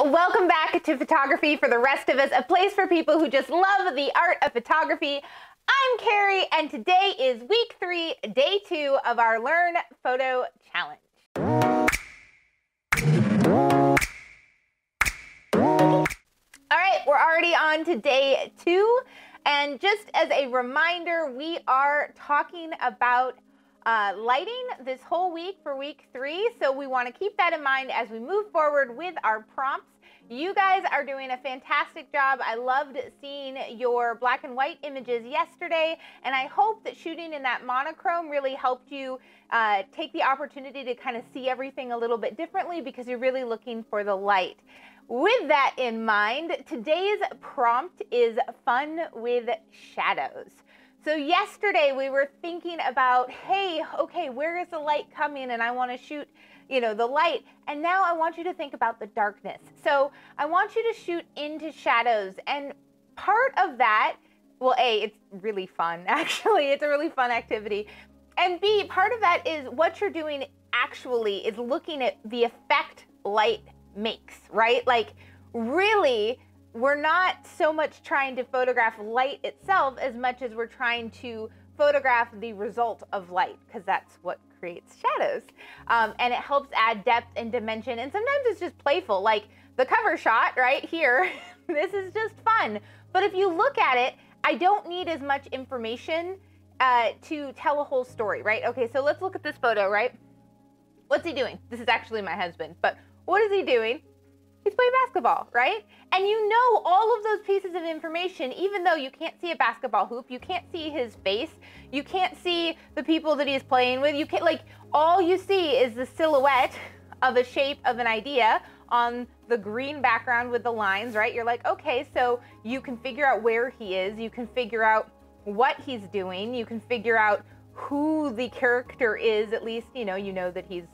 Welcome back to Photography for the Rest of Us, a place for people who just love the art of photography. I'm Carrie, and today is week 3, day 2 of our Learn Photo Challenge. All right, we're already on to day 2, and just as a reminder, we are talking about lighting this whole week for week 3, so we want to keep that in mind as we move forward with our prompts. You guys are doing a fantastic job. I loved seeing your black and white images yesterday, and I hope that shooting in that monochrome really helped you take the opportunity to kind of see everything a little bit differently because you're really looking for the light. With that in mind, today's prompt is fun with shadows. So yesterday we were thinking about, hey, okay, where is the light coming? And I want to shoot, the light. And now I want you to think about the darkness. So I want you to shoot into shadows. And part of that, well, A, it's really fun, actually. It's a really fun activity. And B, part of that is what you're doing actually is looking at the effect light makes, right? Like, really, we're not so much trying to photograph light itself as much as we're trying to photograph the result of light, because that's what creates shadows. And it helps add depth and dimension. And sometimes it's just playful, like the cover shot right here. This is just fun. But if you look at it, I don't need as much information to tell a whole story, right? Okay, so let's look at this photo, right? What's he doing? This is actually my husband, but what is he doing? He's playing basketball, right? And you know all of those pieces of information, even though you can't see a basketball hoop, you can't see his face, you can't see the people that he's playing with, you can't, like, all you see is the silhouette of a shape of an idea on the green background with the lines, right? You're like, okay, so you can figure out where he is, you can figure out what he's doing, you can figure out who the character is, at least, you know that he's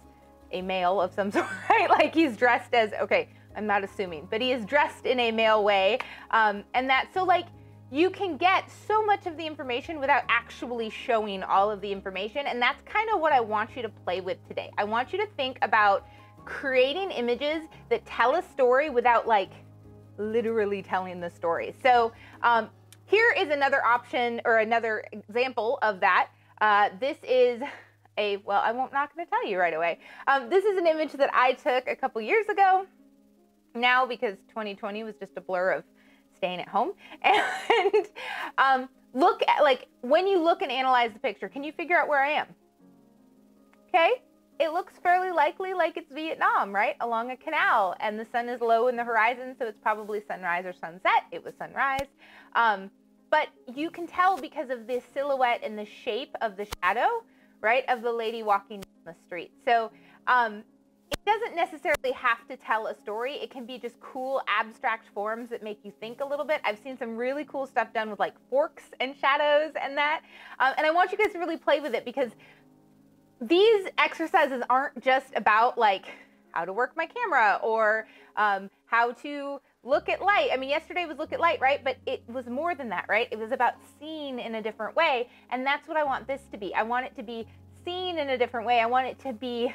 a male of some sort, right? Like he's dressed as, okay, I'm not assuming, but he is dressed in a male way. So like you can get so much of the information without actually showing all of the information. And that's kind of what I want you to play with today. I want you to think about creating images that tell a story without like literally telling the story. So here is another option or another example of that. This is I'm not going to tell you right away. This is an image that I took a couple years ago. Now, because 2020 was just a blur of staying at home, and look at, like, when you look and analyze the picture, can you figure out where I am? Okay, it looks fairly likely like it's Vietnam, right, along a canal, and the sun is low in the horizon, so it's probably sunrise or sunset. It was sunrise, but you can tell because of the silhouette and the shape of the shadow, right, of the lady walking down the street. So it doesn't necessarily have to tell a story. It can be just cool abstract forms that make you think a little bit. I've seen some really cool stuff done with like forks and shadows and that. And I want you guys to really play with it because these exercises aren't just about like how to work my camera or how to look at light. I mean, yesterday was look at light, right? But it was more than that, right? It was about seeing in a different way. And that's what I want this to be. I want it to be seen in a different way. I want it to be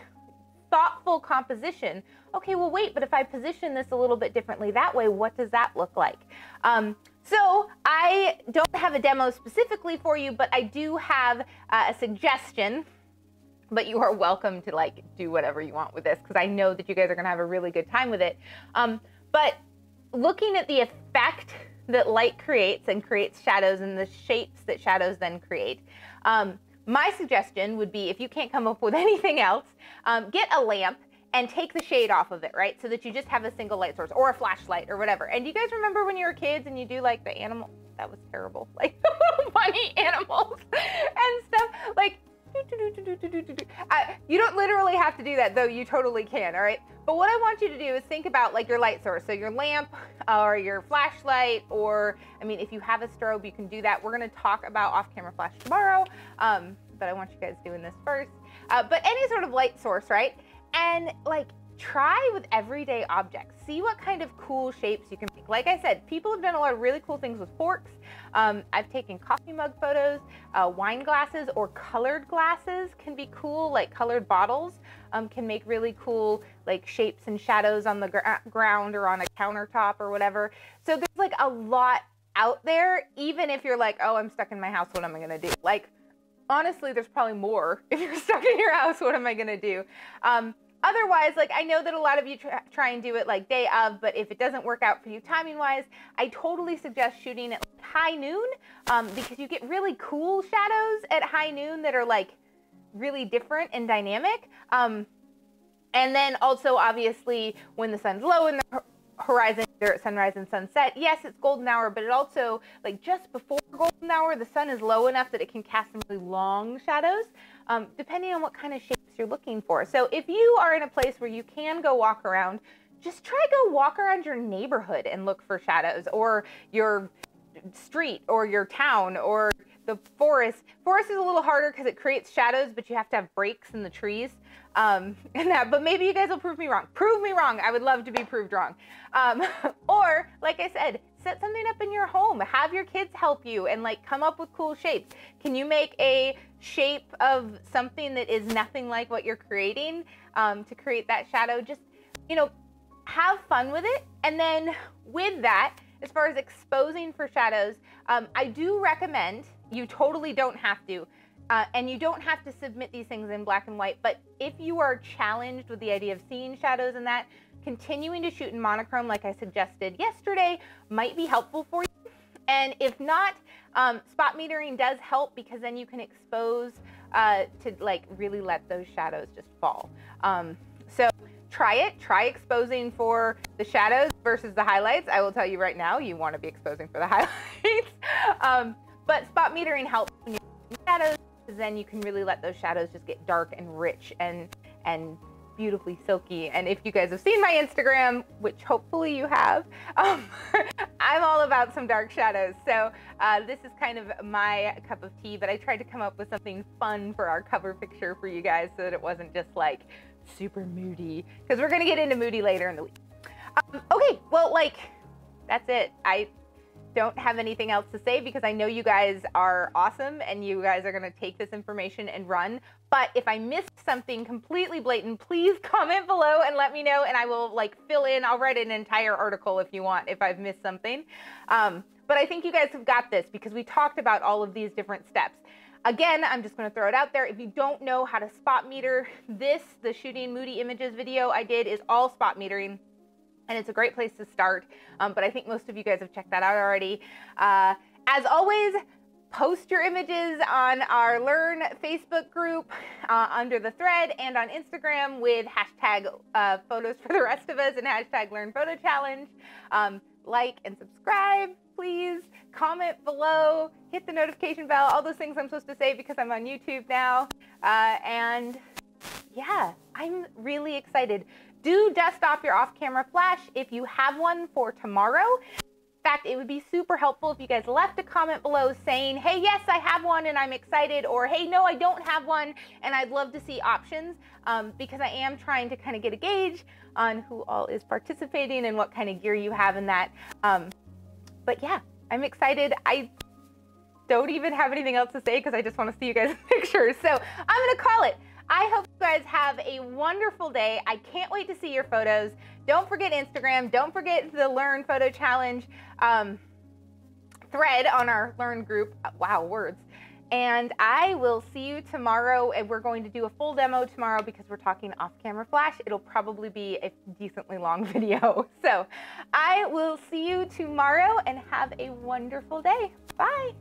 thoughtful composition. Okay, well, wait, but if I position this a little bit differently that way, what does that look like? So I don't have a demo specifically for you, but I do have a suggestion, but you are welcome to like do whatever you want with this because I know that you guys are gonna have a really good time with it. But looking at the effect that light creates and creates shadows and the shapes that shadows then create, my suggestion would be, if you can't come up with anything else, get a lamp and take the shade off of it, right? So that you just have a single light source or a flashlight or whatever. And do you guys remember when you were kids and you do like the animal? That was terrible. Like the little bunny animals and stuff. Like, you don't literally have to do that, though you totally can, all right? But what I want you to do is think about like your light source. So your lamp or your flashlight, or, I mean, if you have a strobe, you can do that. We're gonna talk about off-camera flash tomorrow, but I want you guys doing this first. But any sort of light source, right? And like try with everyday objects. See what kind of cool shapes you can make. Like I said, people have done a lot of really cool things with forks. I've taken coffee mug photos, wine glasses, or colored glasses can be cool, like colored bottles can make really cool like shapes and shadows on the ground or on a countertop or whatever. So there's like a lot out there, even if you're like, oh, I'm stuck in my house, what am I gonna do? Like, honestly, there's probably more. If you're stuck in your house, what am I gonna do? Otherwise, like, I know that a lot of you try and do it like day of, but if it doesn't work out for you timing wise, I totally suggest shooting at like high noon, because you get really cool shadows at high noon that are like really different and dynamic. And then also obviously when the sun's low in the horizon, either at sunrise and sunset, yes, it's golden hour, but it also, like, just before golden hour, the sun is low enough that it can cast some really long shadows, depending on what kind of shapes you're looking for. So if you are in a place where you can go walk around, just try go walk around your neighborhood and look for shadows, or your street, or your town, or the forest. Forest is a little harder because it creates shadows, but you have to have breaks in the trees. But maybe you guys will prove me wrong. Prove me wrong. I would love to be proved wrong. Or, like I said, set something up in your home. Have your kids help you and like come up with cool shapes. Can you make a shape of something that is nothing like what you're creating to create that shadow? Just, you know, have fun with it. And then with that, as far as exposing for shadows, I do recommend, you totally don't have to, and you don't have to submit these things in black and white, but if you are challenged with the idea of seeing shadows and that, continuing to shoot in monochrome like I suggested yesterday might be helpful for you. And if not, spot metering does help, because then you can expose to like really let those shadows just fall. So try it. Try exposing for the shadows versus the highlights. I will tell you right now, you want to be exposing for the highlights. But spot metering helps when you're shooting shadows, because then you can really let those shadows just get dark and rich and beautifully silky. And if you guys have seen my Instagram, which hopefully you have, I'm all about some dark shadows. So this is kind of my cup of tea, but I tried to come up with something fun for our cover picture for you guys so that it wasn't just like super moody, because we're gonna get into moody later in the week. Okay, well, like, that's it. I don't have anything else to say, because I know you guys are awesome and you guys are gonna take this information and run. But if I missed something completely blatant, please comment below and let me know, and I will like fill in. I'll write an entire article if you want, if I've missed something. But I think you guys have got this, because we talked about all of these different steps. Again, I'm just going to throw it out there. If you don't know how to spot meter this, the shooting moody images video I did is all spot metering, and it's a great place to start. But I think most of you guys have checked that out already. As always, post your images on our Learn Facebook group under the thread, and on Instagram with hashtag photos for the rest of us and hashtag Learn Photo Challenge. Like and subscribe, please. Comment below, hit the notification bell, all those things I'm supposed to say because I'm on YouTube now. And yeah, I'm really excited. Do dust off your off-camera flash if you have one for tomorrow. In fact, it would be super helpful if you guys left a comment below saying, hey, yes, I have one and I'm excited, or hey, no, I don't have one and I'd love to see options, because I am trying to kind of get a gauge on who all is participating and what kind of gear you have in that. But yeah, I'm excited. I don't even have anything else to say because I just want to see you guys' pictures. So I'm going to call it. I hope you guys have a wonderful day. I can't wait to see your photos. Don't forget Instagram. Don't forget the Learn Photo Challenge thread on our Learn group. Wow, words. And I will see you tomorrow, and we're going to do a full demo tomorrow because we're talking off-camera flash. It'll probably be a decently long video. So I will see you tomorrow, and have a wonderful day. Bye.